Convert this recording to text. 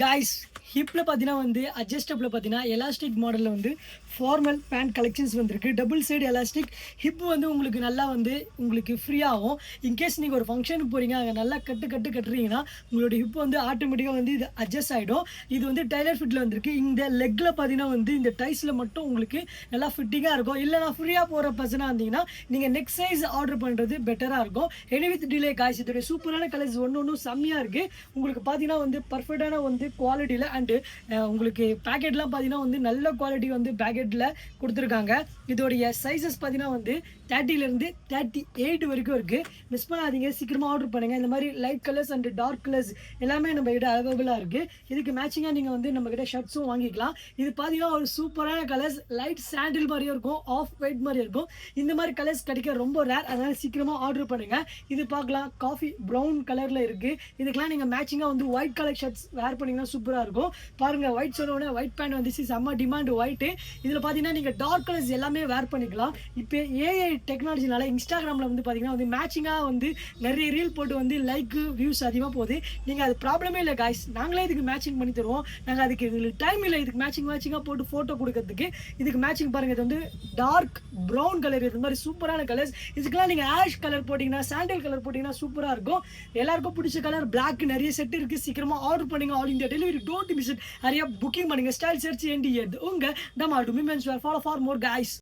Guys ஹிப்பில் பார்த்தீங்கன்னா வந்து adjustable பார்த்தீங்கன்னா எலாஸ்டிக் மாடலில் வந்து ஃபார்மல் பேண்ட் கலெக்ஷன்ஸ் வந்திருக்கு. டபுள் சைடு எலாஸ்டிக் ஹிப் வந்து உங்களுக்கு நல்லா வந்து உங்களுக்கு ஃப்ரீ ஆகும். இன்கேஸ் நீங்கள் ஒரு ஃபங்க்ஷனுக்கு போகிறீங்க, அங்கே நல்லா கட்டுறீங்கன்னா உங்களோட ஹிப் வந்து ஆட்டோமேட்டிக்காக வந்து இது அட்ஜஸ்ட் ஆகிடும். இது வந்து டைலர் ஃபிட்டில் வந்திருக்கு. இந்த லெக்கில் பார்த்தீங்கன்னா வந்து இந்த டைஸில் மட்டும் உங்களுக்கு நல்லா ஃபிட்டிங்காக இருக்கும். இல்லை நான் ஃப்ரீயாக போகிற பர்சனாக இருந்தீங்கன்னா நீங்கள் நெக்ஸ்ட் சைஸ் ஆர்டர் பண்ணுறது பெட்டராக இருக்கும். எனி வித் டிலே காய்ஸ் இதோடைய சூப்பரான கலர்ஸ் ஒன்று செம்மையாக இருக்குது. உங்களுக்கு பார்த்தீங்கன்னா வந்து பர்ஃபெக்டான வந்து குவாலிட்டியில் அண்டு உங்களுக்கு பேக்கெட்லாம் பார்த்தீங்கன்னா வந்து நல்ல குவாலிட்டி வந்து பேக்கெட்டில் கொடுத்துருக்காங்க. இதோடைய சைஸஸ் பார்த்தீங்கன்னா வந்து 30லேருந்து 38 வரைக்கும் இருக்குது. மிஸ் பண்ணாதீங்க, சீக்கிரமாக ஆர்டர் பண்ணுங்கள். இந்த மாதிரி light colours and dark colours எல்லாமே நம்ம கிட்ட அவைலபிளாக இருக்குது. இதுக்கு மேட்சிங்காக நீங்கள் வந்து நம்ம கிட்ட ஷர்ட்ஸும் வாங்கிக்கலாம். இது பார்த்தீங்கன்னா ஒரு சூப்பரான கலர்ஸ், லைட் சாண்டில் மாதிரியும் இருக்கும், ஆஃப் ஒயிட் மாதிரி இருக்கும். இந்த மாதிரி கலர்ஸ் கிடைக்க ரொம்ப ரேர், அதனால் சீக்கிரமாக ஆர்டர் பண்ணுங்கள். இது பார்க்கலாம் காஃபி ப்ரௌன் கலரில் இருக்குது. இதுக்கெல்லாம் நீங்கள் மேட்சிங்காக வந்து ஒயிட் கலர் ஷர்ட்ஸ் வேர் பண்ணிங்கன்னா சூப்பராக இருக்கும். பாருங்கள், ஒயிட் சொன்னோடனே ஒயிட் பேண்ட் வந்துச்சு, செம்ம டிமாண்ட் ஒயிட்டு. இதில் பார்த்தீங்கன்னா நீங்கள் டார்க் கலர்ஸ் எல்லாமே வேர் பண்ணிக்கலாம். இப்போ ஏஐ டெக்னாலஜினால இன்ஸ்டாகிராமில் வந்து பார்த்தீங்கன்னா வந்து மேட்சிங்காக வந்து நிறைய ரீல் போட்டு வந்து லைக்கு வியூஸ் அதிகமாக போகுது. நீங்கள் அது ப்ராப்ளமே இல்லை காய்ஸ், நாங்களே இதுக்கு மேட்சிங் பண்ணி தருவோம். நாங்கள் அதுக்கு எங்களுக்கு டைம் இல்லை இதுக்கு மேட்சிங்காக போட்டு ஃபோட்டோ கொடுக்கறதுக்கு. இதுக்கு மேட்சிங் பாருங்கள், இது வந்து டார்க் ப்ரௌன் கலர், இது மாதிரி சூப்பரான கலர்ஸ். இதுக்கெல்லாம் நீங்கள் ஆஷ் கலர் போட்டிங்கன்னா, சாண்டல் கலர் போட்டிங்கன்னா சூப்பராக இருக்கும். எல்லாருக்கும் பிடிச்ச கலர் பிளாக் நிறைய செட் இருக்குது. சீக்கிரமாக ஆர்டர் பண்ணுங்க. All India delivery, don't miss it. நிறைய புக்கிங் பண்ணுங்க. ஸ்டைல் சர்ச் என்டி உங்க டமாடு மிமென்ஸ் வேர் ஃபாலோ ஃபார் மோர் காய்ஸ்.